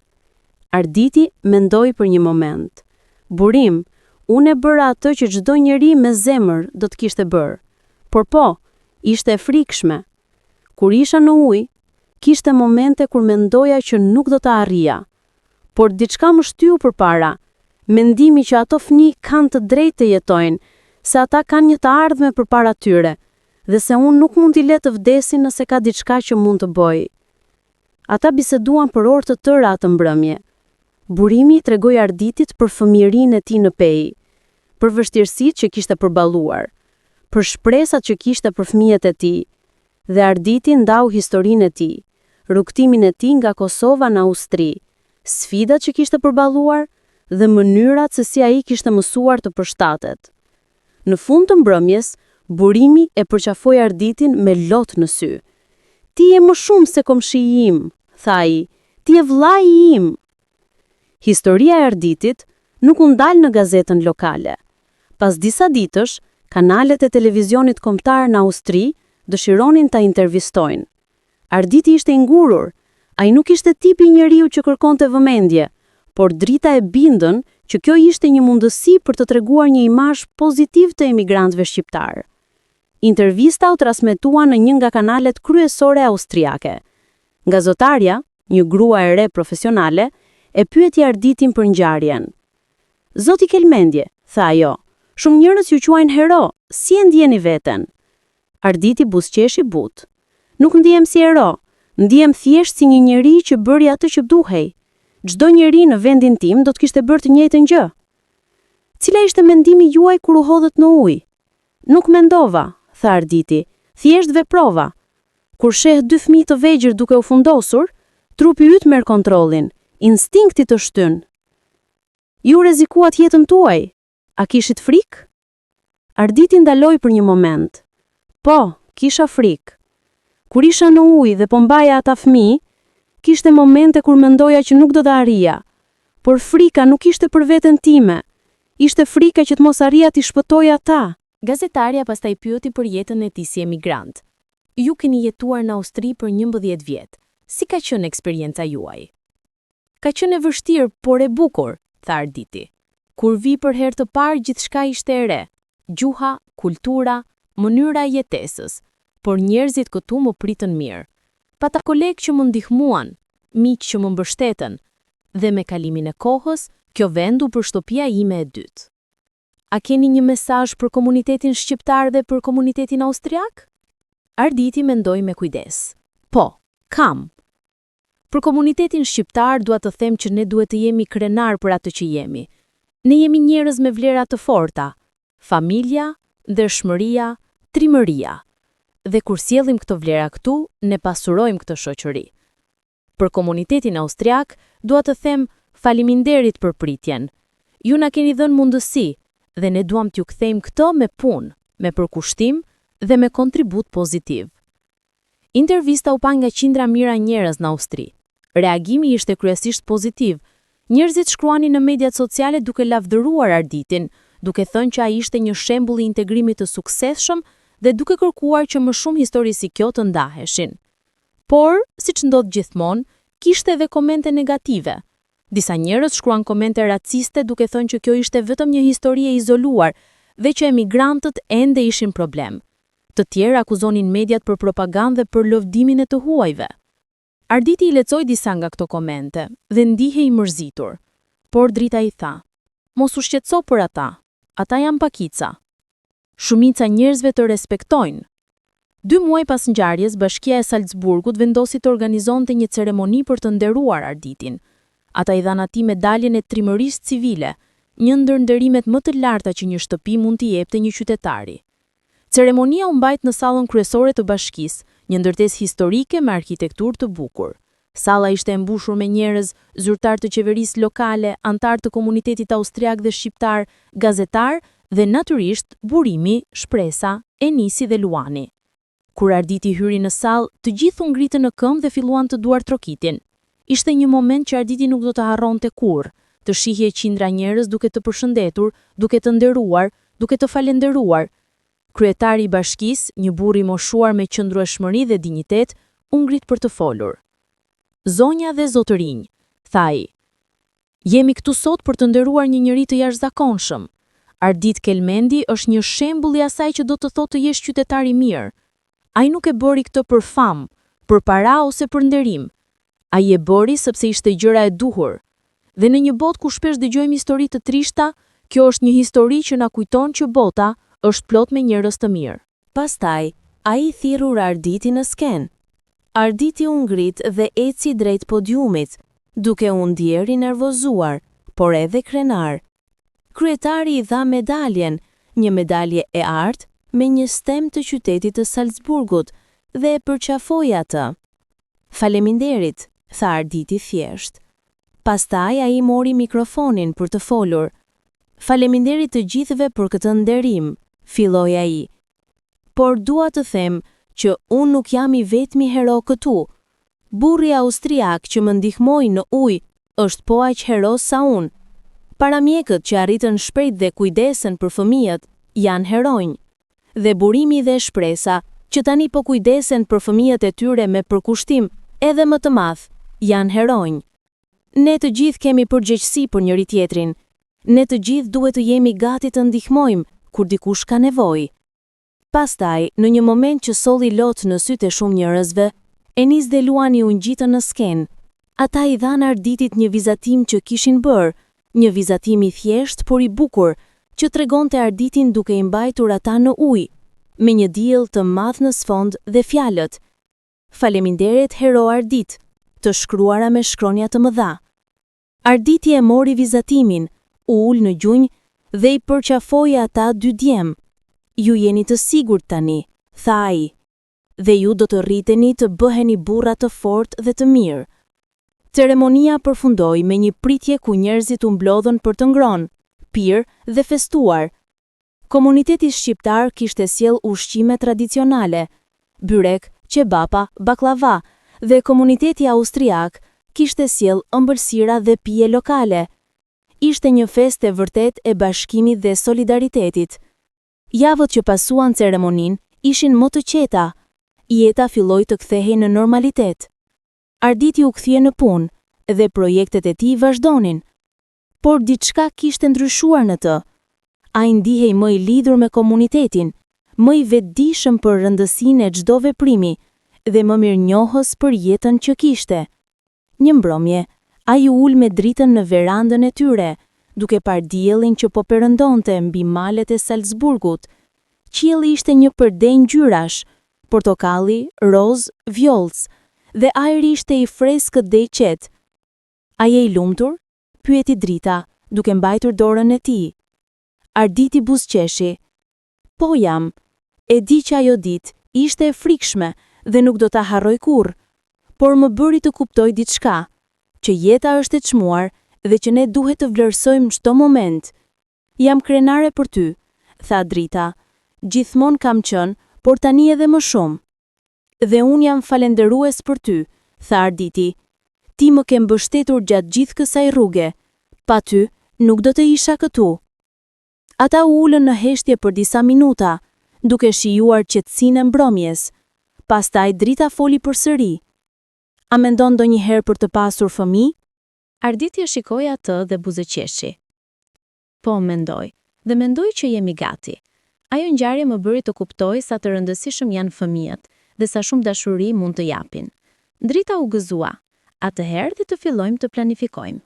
Arditi mendoi për një moment. "Burim, unë e bëra atë që çdo njeri me zemër do të kishte bërë. Por po, ishte e frikshme. Kur isha në ujë, kishte momente kur mendoja që nuk do ta arrija. Por diçka më shtyu përpara, mendimi që ato fëmijë kanë të drejtë të jetojnë, se ata kanë një të ardhme përpara tyre, dhe se unë nuk mund t'i le të vdesin nëse ka diçka që mund të bëj. Ata biseduan për orë të tëra atë mbrëmje. Burimi tregoi Arditit për fëmijërinë e tij në Pej, për vështirësitë që kishte përballuar, për shpresat që kishte për fëmijët e tij, dhe Arditi ndau historinë e tij, rrugtimin e tij nga Kosova në Austri, sfidat që kishte përballuar dhe mënyrat se si ai kishte mësuar të përshtatet. Në fund të mbrëmjes, Burimi e përqafoi Arditin me lot në sy. "Ti je më shumë se komshiji im," tha ai, "ti je vllai im." Historia e Arditit nuk u ndal në gazetën lokale. Pas disa ditësh, kanalet e televizionit kombëtar në Austri dëshironin ta intervistojnë. Arditi ishte i ngurur, ai nuk ishte tipi i njeriu që kërkonte vëmendje, por drita e bindën që kjo ishte një mundësi për të treguar një imazh pozitiv të emigrantëve shqiptar. Intervista u transmetua në një nga kanalet kryesore austriake. Nga zotarja, një grua e re profesionale, e pyeti Arditin për ngjarjen. "Zoti Kelmendje," tha ajo, "shumë njerëz ju quajnë hero, si e ndjeni veten?" Arditi buzëqeshi but. "Nuk ndihem si hero, ndihem thjesht si një njeri që bëri atë që duhej. Çdo njeri në vendin tim do të kishte bërë të njëjtën gjë." "Cila ishte mendimi juaj kur u hodhët në ujë?" "Nuk mendova," tha Arditi, "thjesht veprova. Kur sheh dy fëmijë të vegjël duke u fundosur, trupi yt merr kontrollin, instinkti të shtyn." "Ju rrezikuat jetën tuaj? A kishit frikë?" Arditi ndaloi për një moment. "Po, kisha frikë. Kur isha në ujë dhe po mbaja ata fëmijë, kishte momente kur mendoja që nuk do të arria, por frika nuk ishte për veten time. Ishte frika që të mos arria t'i shpëtoj ata." Gazetarja pastaj pyeti për jetën e tij si emigrant. "Ju keni jetuar në Austri për 11 vjet. Si ka qenë eksperienca juaj?" "Ka qenë e vështirë, por e bukur," tha Arditi. "Kur vi për herë të parë gjithçka ishte e re. Gjuha, kultura, mënyra e jetesës, por njerëzit këtu më pritën mirë. Pata kolegë që më ndihmuan, miq që më mbështetën, dhe me kalimin e kohës, kjo vend u përshtopia ime e dytë." "A keni një mesazh për komunitetin shqiptar dhe për komunitetin austriak?" Arditi mendoi me kujdes. "Po, kam. Për komunitetin shqiptar dua të them që ne duhet të jemi krenar për atë që jemi. Ne jemi njerëz me vlera të forta, familja, ndershmëria, trimëria. Dhe kur sjellim këto vlera këtu, ne pasurojmë këtë shoqëri. Për komunitetin austriak, dua të them faleminderit për pritjen. Ju na keni dhënë mundësi dhe ne duam t'ju kthejmë këto me punë, me përkushtim dhe me kontribut pozitiv." Intervista u pa nga qindra mijëra njerëz në Austri. Reagimi ishte kryesisht pozitiv. Njerëzit shkruanin në mediat sociale duke lavdëruar Arditin, duke thënë që ai ishte një shembull i integrimit të suksesshëm dhe duke kërkuar që më shumë histori si kjo të ndaheshin. Por, siç ndodh gjithmonë, kishte edhe komente negative. Disa njerëz shkruan komente raciste duke thënë që kjo ishte vetëm një histori e izoluar dhe që emigrantët ende ishin problem. Të tjerë akuzonin mediat për propagandë dhe për lëvdimin e të huajve. Arditi i lexoi disa nga këto komente dhe ndihej i mërzitur. Por drita i tha: "Mos u shqetëso për ata. Ata janë pakica. Shumica njerëzve të respektojnë." 2 muaj pas ngjarjes, Bashkia e Salzburgut vendosi të organizonte një ceremoni për të nderuar Arditin. Ata i dhanë atij medaljen e trimërisë civile, një ndër nderimet më të larta që një shtëpi mund t'i jepte një qytetari. Ceremonia u mbajt në sallën kryesore të bashkisë, një ndërtesë historike me arkitekturë të bukur. Salla ishte e mbushur me njerëz, zyrtar të qeverisë lokale, antar të komunitetit austriak dhe shqiptar, gazetar dhe natyrisht Burimi, Shpresa, Enisi dhe Luani. Kur Arditi hyri në sallë, të gjithë u ngritën në këmbë dhe filluan të duar trokitin. Ishte një moment që Arditi nuk do të harronte kurrë, të shihej qindra njerëz duke të përshëndetur, duke të nderuar, duke të falenderuar. Kryetari i bashkisë, një burr i moshuar me qëndrueshmëri dhe dinjitet, u ngrit për të folur. "Zonja dhe zotërinj," tha ai, "jemi këtu sot për të nderuar një njeri të jashtëzakonshëm. Ardit Kelmendi është një shembull i asaj që do të thotë të jesh qytetar i mirë. Ai nuk e bëri këtë për famë, për para ose për nderim. Ai e bëri sepse ishte gjëra e duhur. Dhe në një botë ku shpesh dëgjojmë histori të trishta, kjo është një histori që na kujton që bota është plot me njerëz të mirë." Pastaj, Ai thirrur Arditi në skenë. Arditi u ngrit dhe eci drejt podiumit, duke u ndier i nervozuar, por edhe krenar. Kryetari i dha medaljen, një medalje e artë me një stem të qytetit të Salzburgut dhe e përqafoi atë. Faleminderit, tha Arditi thjesht. Pastaj ai mori mikrofonin për të folur. Faleminderit të gjithëve për këtë nderim, filloi ai. Por dua të them që unë nuk jam i vetmi hero këtu. Burri austriak që më ndihmoi në ujë është po aq hero sa unë. Paramjekët që arritën shpejt dhe kujdesen për fëmijët janë heronj. Dhe burimi dhe shpresa që tani po kujdesen për fëmijët e tyre me përkushtim edhe më të madh janë heronj. Ne të gjithë kemi përgjegjësi për njëri tjetrin. Ne të gjithë duhet të jemi gati të ndihmojmë kur dikush ka nevojë. Pastaj, në një moment që solli lot në sytë e shumë njerëzve, Enis dhe Luani u ngjitën në skenë. Ata i dhanë Arditit një vizatim që kishin bërë, një vizatim i thjesht por i bukur, që tregonte Arditin duke I mbajtur ata në ujë, me një diell të madh në sfond dhe fjalët: Faleminderit hero Ardit, të shkruara me shkronja të mëdha. Arditi e mori vizatimin, u ul në gjunjë dhe I përqafoi ata dy djem. Ju jeni të sigurt tani, tha ai, dhe ju do të rriteni të bëheni burra të fortë dhe të mirë. Ceremonia përfundoi me një pritje ku njerëzit u mblodhën për të ngronë, pirë dhe festuar. Komuniteti shqiptar kishte sjell ushqime tradicionale, byrek, qebapa, baklava, dhe komuniteti austriak kishte sjell ëmbëlsira dhe pije lokale. Ishte një festë e vërtet e bashkimit dhe solidaritetit. Javët që pasuan ceremoninë ishin më të qeta. Jeta filloi të kthehej në normalitet. Arditi u kthye në punë dhe projektet e tij vazhdonin. Por diçka kishte ndryshuar në të. Ai ndihej më I lidhur me komunitetin, më I vetëdijshëm për rëndësinë e çdo veprimi dhe më mirënjohës për jetën që kishte. Një mbrëmje, ai u ul me dritën në verandën e tyre, duke parë diellin që po perëndonte mbi malet e Salzburgut. Qielli ishte një përdej ngjyrash, portokalli, roz, vjollc, dhe ajri ishte I freskët dhe I qetë. A je I lumtur? Pyeti drita, duke mbajtur dorën e tij. Arditi buzëqeshi. Po jam. E di që ajo ditë ishte e frikshme dhe nuk do ta harroj kurrë, por më bëri të kuptoj diçka, që jeta është e çmuar dhe që ne duhet të vlerësojmë çdo moment. Jam krenare për ty, tha drita. Gjithmonë kam qenë, por tani edhe më shumë. Dhe unë jam falenderues për ty, tha Arditi. Ti më ke mbështetur gjatë gjithë kësaj rruge. Pa ty, nuk do të isha këtu. Ata u ulën në heshtje për disa minuta, duke shijuar qetësinë e mbrëmjes. Pastaj drita foli përsëri. A mendon ndonjëherë për të pasur fëmijë? Arditi e shikoi atë dhe buzëqeshi. Po, mendoj, dhe mendoj që jemi gati. Ajo ngjarje më bëri të kuptoj sa të rëndësishëm janë fëmijët dhe sa shumë dashuri mund të japin. Drita u gëzua. Atëherë dhe të fillojmë të planifikojmë.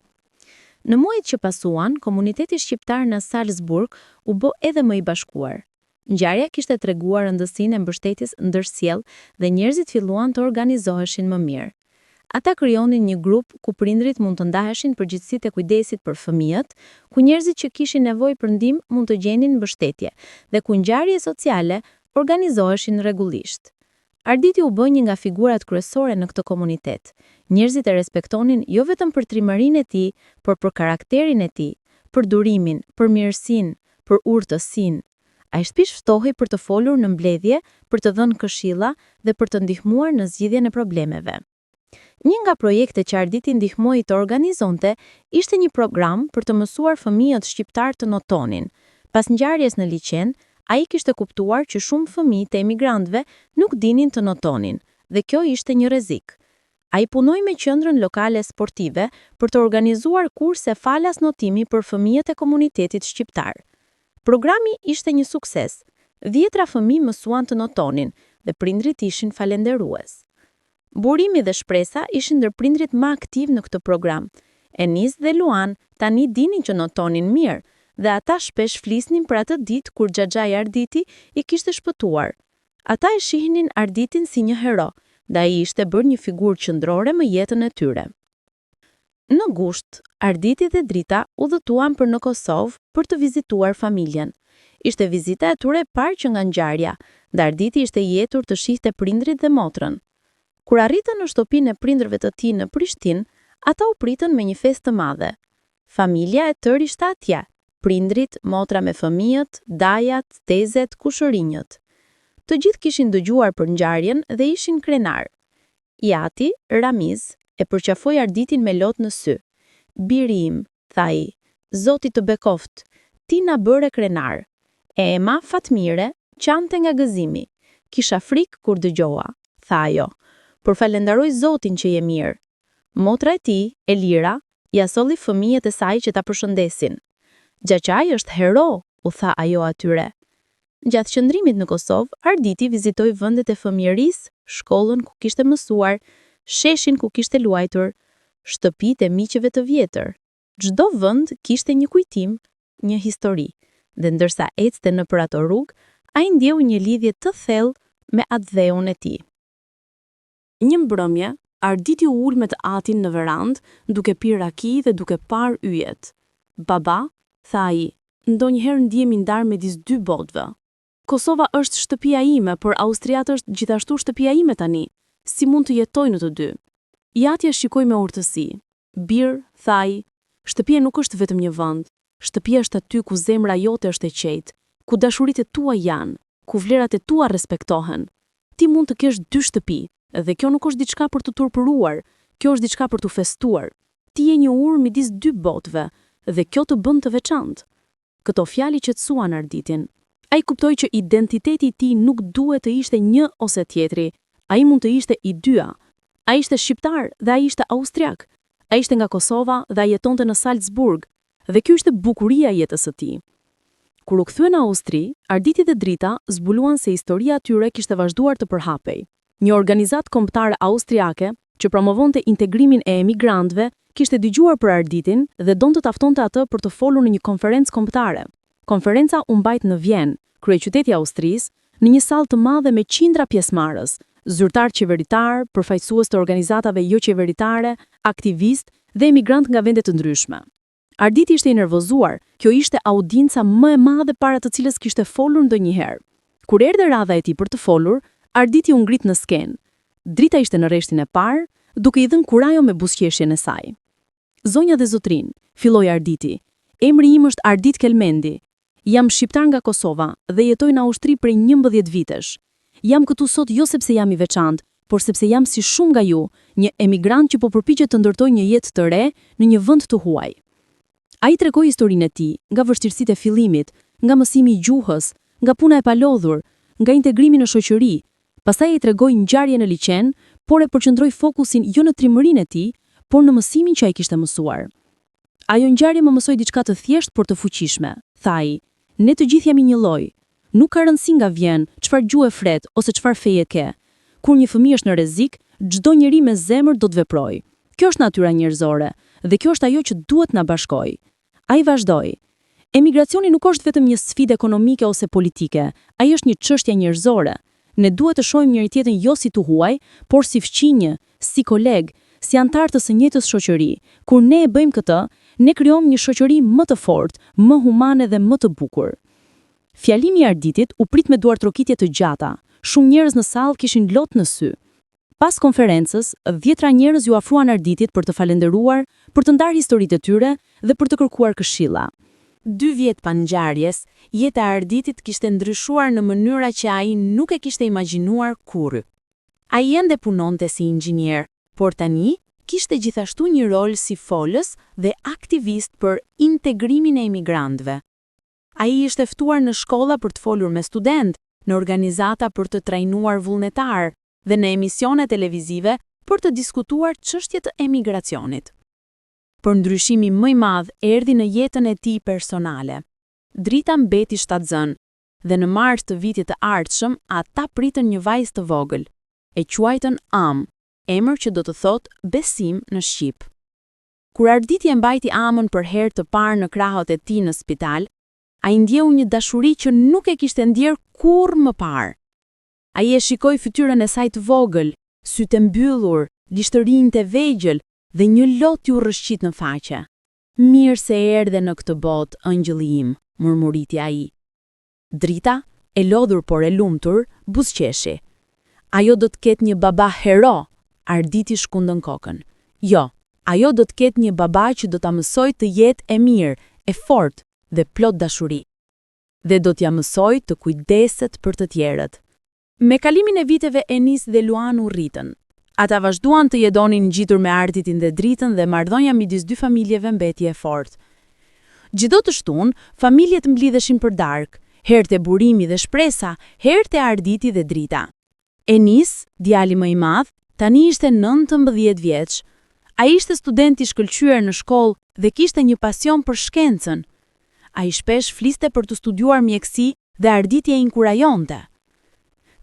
Në muajt që pasuan, komuniteti shqiptar në Salzburg u bë edhe më I bashkuar. Ngjarja kishte treguar rëndësinë e mbështetjes ndërsjellë dhe njerëzit filluan të organizoheshin më mirë. Ata krijonin një grup ku prindrit mund të ndaheshin përgjegjësitë e kujdesit për fëmijët, ku njerëzit që kishin nevojë për ndihmë mund të gjenin mbështetje dhe ku ngjarje sociale organizoheshin rregullisht. Arditi u bë një nga figurat kryesore në këtë komunitet. Njerëzit e respektonin jo vetëm për trimërinë e tij, por për karakterin e tij, për durimin, për mirësinë, për urtësinë. Ai shpesh ftohej për të folur në mbledhje, për të dhënë këshilla dhe për të ndihmuar në zgjidhjen e problemeve. Një nga projektet që Arditi ndihmoi të organizonte ishte një program për të mësuar fëmijët shqiptar të notonin. Pas ngjarjes në liçen, ai kishte kuptuar që shumë fëmijë të emigrantëve nuk dinin të notonin, dhe kjo ishte një rrezik. Ai punoi me qendrën lokale sportive për të organizuar kurse falas notimi për fëmijët e komunitetit shqiptar. Programi ishte një sukses. 10 fëmijë mësuan të notonin dhe prindrit ishin falenderues. Burimi dhe shpresa ishin ndër prindrit më aktiv në këtë program. Enis dhe Luan tani dinin që notonin mirë dhe ata shpesh flisnin për atë ditë kur xhaxhai Arditi I kishte shpëtuar. Ata e shihnin Arditin si një hero, dhe ai ishte bërë një figurë qendrore në jetën e tyre. Në gusht, Arditi dhe Drita udhëtuan për në Kosovë për të vizituar familjen. Ishte vizita e tyre e parë që nga ngjarja, dhe Arditi ishte jetur të shihte prindrit dhe motrën. Kur arritën në shtëpinë e prindërve të tij në Prishtinë, ata u pritën me një festë të madhe. Familja e tërë ishte atje, prindrit, motra me fëmijët, dajat, tezet, kushërinjët. Të gjithë kishin dëgjuar për ngjarjen dhe ishin krenar. Jati, Ramiz, e përqafoi Arditin me lot në sy. "Biri im", tha ai, "Zoti të bekoft, ti na bëre krenar." Ema, Fatmire, qante nga gëzimi. "Kisha frikë kur dëgjova", tha ajo, "por falenderoj Zotin që je mirë." Motra e tij, Elira, ja solli fëmijët e saj që ta përshëndesin. "Xhaxhai është hero", u tha ajo atyre. Gjatë qëndrimit në Kosovë, Arditi vizitoi vendet e fëmijërisë, shkollën ku kishte mësuar, sheshin ku kishte luajtur, shtëpitë e miqeve të vjetër. Çdo vend kishte një kujtim, një histori, dhe ndërsa ecte nëpër ato rrugë, ai ndjeu një lidhje të thellë me atë dheun e tij. Një mbrëmje, Arditi u ul me të atin në verandë, duke pirë raki dhe duke parë yjet. "Baba", tha ai, "ndonjëherë ndjehemi ndar midis dy botëve. Kosova është shtëpia ime, por Austriat është gjithashtu shtëpia ime tani. Si mund të jetoj në të dy?" Jatja shikoi me urtësi. "Bir", tha ai, "shtëpia nuk është vetëm një vend. Shtëpia është aty ku zemra jote është e qetë, ku dashuritë e tua janë, ku vlerat e tua respektohen. Ti mund të kesh dy shtëpi, dhe kjo nuk është diçka për të turpëruar, kjo është diçka për të festuar. Ti je një urë midis dy botëve, dhe kjo të bën të veçantë." Këto fjalë qetësuan Arditin. Ai kuptoi që identiteti i tij nuk duhet të ishte një ose tjetri. Ai mund të ishte i dyja. Ai ishte shqiptar dhe ai ishte austriak. Ai ishte nga Kosova dhe ai jetonte në Salzburg, dhe kjo ishte bukuria e jetës së tij. Kur u kthye në Austri, Arditi dhe Drita zbuluan se historia e tyre kishte vazhduar të përhapej. Një organizatë kombëtare austriake që promovonte integrimin e emigrantëve kishte dëgjuar për Arditin dhe donte të ftonte atë për të folur në një konferencë kombëtare. Konferenca u mbajt në Vjenë, kryeqyteti i Austrisë, në një sallë të madhe me qindra pjesëmarrës, zyrtar qeveritar, përfaqësues të organizatave jo qeveritare, aktivistë dhe emigrant nga vende të ndryshme. Arditi ishte i nervozuar, kjo ishte audienca më e madhe para të cilës kishte folur ndonjëherë. Kur erdhi radha e tij për të folur, Arditi u ngrit në skenë. Drita ishte në rreshtin e parë, duke i dhënë kurajo me buzëqeshjen e saj. "Zonja dhe zotrin", filloi Arditi, "emri im është Ardit Kelmendi. Jam shqiptar nga Kosova dhe jetoj në Austri prej 11 vitesh. Jam këtu sot jo sepse jam i veçantë, por sepse jam si shumë nga ju, një emigrant që po përpiqet të ndërtojë një jetë të re në një vend të huaj." Ai tregoi historinë e tij, nga vështirësitë e fillimit, nga mësimi i gjuhës, nga puna e palodhur, nga integrimi në shoqëri. Pastaj ai tregoi ngjarjen në liçen, por e përqendroi fokusin jo në trimërinë e tij, por në mësimin që ai kishte mësuar. "Ajo ngjarje më mësoi diçka të thjeshtë por të fuqishme", tha ai. "Ne të gjithë jemi një lloj. Nuk ka rëndësi nga vjen, çfarë gjuhë flet ose çfarë feje ke. Kur një fëmijë është në rrezik, çdo njeri me zemër do të veprojë. Kjo është natyra njerëzore dhe kjo është ajo që duhet na bashkojë." Ai vazhdoi. "Emigracioni nuk është vetëm një sfidë ekonomike ose politike, ai është një çështje njerëzore. Ne duhet të shohim njëri tjetrin jo si të huaj, por si fqinjë, si koleg, si antar të së njëjtës shoqëri. Kur ne e bëjmë këtë, ne krijojmë një shoqëri më të fortë, më humane dhe më të bukur." Fjalimi i Arditit u prit me duartrokitje të gjata. Shumë njerëz në sallë kishin lot në sy. Pas konferencës, 10 njerëz ju afruan Arditit për të falenderuar, për të ndarë historitë e tyre dhe për të kërkuar këshilla. 2 vjet pas ngjarjes, jeta e Arditit kishte ndryshuar në mënyra që ai nuk e kishte imagjinuar kurrë. Ai ende punonte si inxhinier, por tani kishte gjithashtu një rol si folës dhe aktivist për integrimin e emigrantëve. Ai ishte ftuar në shkolla për të folur me studentë, në organizata për të trajnuar vullnetar dhe në emisione televizive për të diskutuar çështjet e emigracionit. Por ndryshimi më i madh erdhi në jetën e tij personale. Drita mbeti shtatzën dhe në mars të vitit të ardhshëm ata pritën një vajzë të vogël. E quajtën Am, emër që do të thotë besim në shqip. Kur Arditi e mbajti Amën për herë të parë në krahët e tij në spital, ai ndjeu një dashuri që nuk e kishte ndjer kurrë më parë. Ai e shikoi fytyrën e saj të vogël, sytë e mbyllur, lishtërinë të vegjël dhe një lot ju rrëshqit në faqe. Mirë se erdhe në këtë botë, ëngjëlli im, murmuriti ai. Drita, e lodhur por e lumtur, buzëqeshi. Ajo do të ketë një baba hero, Arditi shkundën kokën. Jo, ajo do të ketë një baba që do ta mësoj të jetë e mirë, e fortë dhe plot dashuri. Dhe do t'ja mësoj të kujdeset për të tjerët. Me kalimin e viteve Enis dhe Luan u rritën. Ata vazhduan të jedonin ngjitur me Arditin dhe Dritën dhe marrëdhënia midis dy familjeve mbeti e fortë. Çdo të shtunë, familjet mblidheshin për darkë, herë te burimi dhe shpresa, herë te Arditi dhe Drita. Enis, djali më i madh, tani ishte 19 vjeç. Ai ishte student i shkëlqyer në shkollë dhe kishte një pasion për shkencën. Ai shpesh fliste për të studiuar mjeksi dhe Arditi e inkurajonte.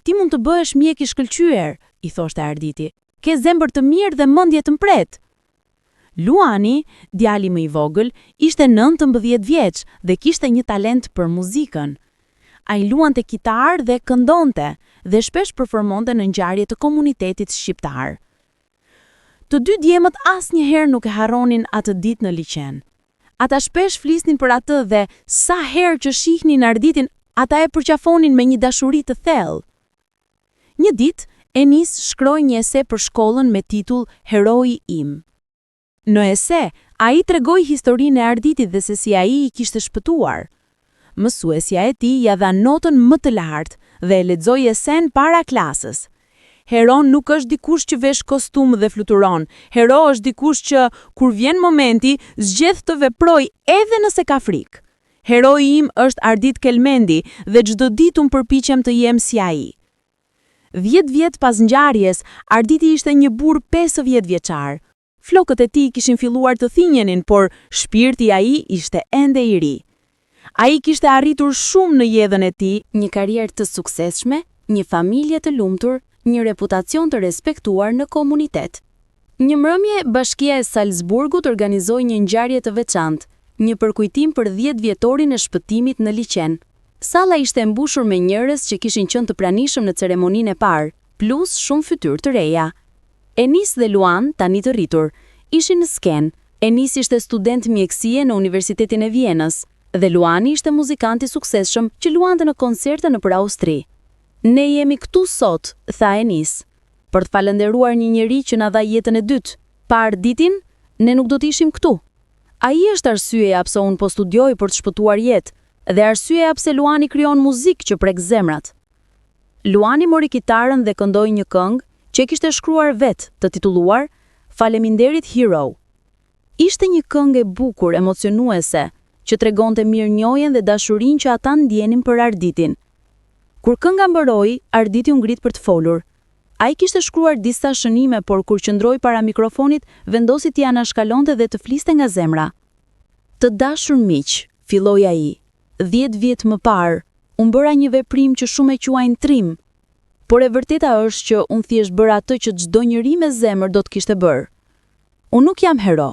Ti mund të bëhesh mjek i shkëlqyer, i thoshte Arditi. Ke zemër të mirë dhe mendje të mpret. Luani, djali më i vogël, ishte 19 vjeç dhe kishte një talent për muzikën. Ai luante kitar dhe këndonte dhe shpesh performonte në ngjarje të komunitetit shqiptar. Të dy djemët asnjëherë nuk e harronin atë ditë në liçen. Ata shpesh flisnin për atë dhe sa herë që shihnin Arditin, ata e përqafonin me një dashuri të thellë. Një ditë, Enis shkroi një ese për shkollën me titull Heroi im. Në ese, ai tregoi historinë e Arditit dhe se si ai i kishte shpëtuar. Mësuesja e tij ja dha notën më të lartë dhe e lexoi esen para klasës. Hero nuk është dikush që vesh kostum dhe fluturon. Hero është dikush që, kur vjen momenti, zgjedh të veprojë edhe nëse ka frikë. Heroi im është Ardit Kelmendi dhe çdo ditë unë përpiqem të jem si ai. 10 vjet pas ngjarjes, Arditi ishte një burr 50 vjeçar. Flokët e tij kishin filluar të thinjenin, por shpirti i ai ishte ende i ri. Ai kishte arritur shumë në jetën e tij, një karrierë të suksesshme, një familje të lumtur, një reputacion të respektuar në komunitet. Një mbrëmje, Bashkia e Salzburgut organizoi një ngjarje të veçantë, një përkujtim për 10 vjetorin e shpëtimit në liçen. Salla ishte mbushur me njerëz që kishin qenë të pranishëm në ceremoninë e parë, plus shumë fytyrë të reja. Enis dhe Luan, tani të rritur, ishin në skenë. Enis ishte student mjekësie në Universitetin e Vienës dhe Luani ishte muzikant i suksesshëm që luante në koncerte nëpër Austri. Ne jemi këtu sot, tha Enis, për të falënderuar një njeri që na dha jetën e dytë. Pa Arditin, ne nuk do të ishim këtu. Ai është arsyeja pse unë po studioj për të shpëtuar jetë, dhe arsyeja pse Luani krijon muzikë që prek zemrat. Luani mori kitarën dhe këndoi një këngë që kishte shkruar vetë, të titulluar Faleminderit Hero. Ishte një këngë e bukur, emocionuese, që tregonte mirënjohjen dhe dashurinë që ata ndjenin për Arditin. Kur kënga mbaroi, Arditi u ngrit për të folur. Ai kishte shkruar disa shënime, por kur qëndroi para mikrofonit, vendosi t'i anashkalonte dhe të fliste nga zemra. Të dashur miq, filloi ai. 10 vjet më parë, unë bëra një veprim që shumë e quajnë trim, por e vërteta është që unë thjesht bëra atë që çdo njeri me zemër do të kishte bërë. Unë nuk jam hero.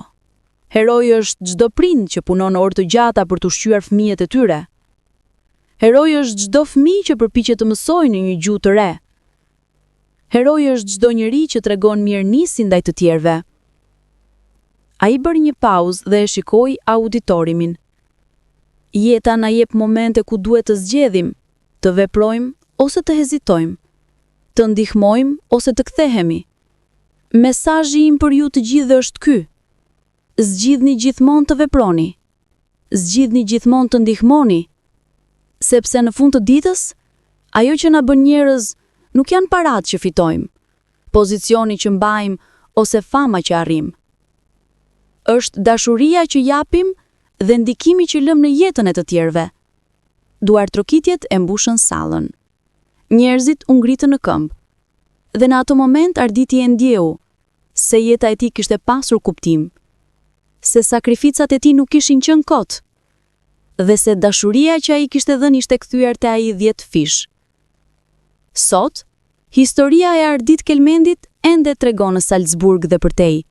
Heroi është çdo prind që punon orë të gjata për të ushqyer fëmijët e tyre. Heroi është çdo fëmijë që përpiqet të mësojë në një gjuhë të re. Heroi është çdo njeri që tregon mirënisi ndaj të tjerëve. Ai bëri një pauzë dhe e shikoi auditorimin. Jeta na jep momente ku duhet të zgjedhim, të veprojmë ose të hezitojmë, të ndihmojmë ose të kthehemi. Mesazhi im për ju të gjithë është ky. Zgjidhni gjithmonë të veproni. Zgjidhni gjithmonë të ndihmoni, sepse në fund të ditës, ajo që na bën njerëz nuk janë paratë që fitojmë, pozicioni që mbajmë ose fama që arrijmë. Është dashuria që japim dhe ndikimi që lëm në jetën e të tjerëve. Duartrokitjet e mbushën sallën. Njerëzit u ngritën në këmbë. Dhe në atë moment Arditi e ndjeu se jeta e tij kishte pasur kuptim, se sakrificat e tij nuk kishin qenë kot, dhe se dashuria që ai kishte dhënë ishte kthyer te ai 10 fish. Sot, historia e Ardit Kelmendit ende tregon në Salzburg dhe përtej.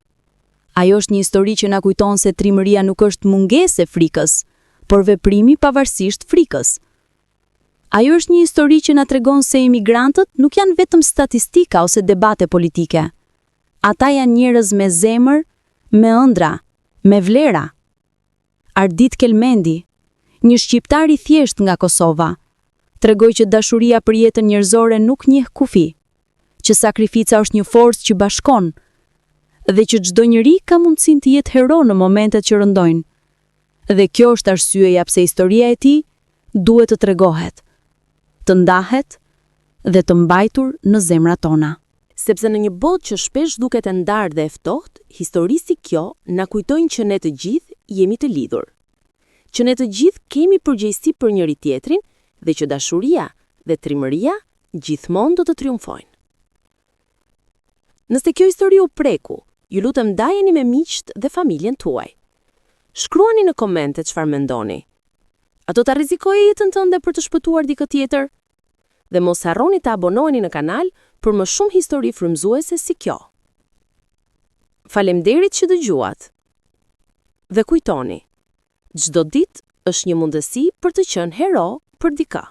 Ajo është një histori që na kujton se trimëria nuk është mungesë e frikës, por veprimi pavarësisht frikës. Ajo është një histori që na tregon se imigrantët nuk janë vetëm statistika ose debate politike. Ata janë njerëz me zemër, me ëndra, me vlera. Ardit Kelmendi, një shqiptar I thjesht nga Kosova, tregoi që dashuria për jetën njerëzore nuk njeh kufi, që sakrifica është një forcë që bashkon, dhe që çdo njeri ka mundësinë të jetë hero në momentet që rëndojnë. Dhe kjo është arsyeja pse historia e tij duhet të tregohet, të ndahet dhe të mbajtur në zemrat tona. Sepse në një botë që shpesh duket e ndarë dhe e ftohtë, histori si kjo na kujtojnë që ne të gjithë jemi të lidhur. Që ne të gjithë kemi përgjegjësi për njëri tjetrin dhe që dashuria dhe trimëria gjithmonë do të triumfojnë. Nëse kjo histori u preku, ju lutem ndajeni me miqt dhe familjen tuaj. Shkruani në komente çfarë mendoni. A do ta rrezikoje jetën tënde për të shpëtuar dikë tjetër? Dhe mos harroni të abonoheni në kanal për më shumë histori frymëzuese si kjo. Faleminderit që dëgjuat. Dhe kujtoni, çdo ditë është një mundësi për të qenë hero për dikë.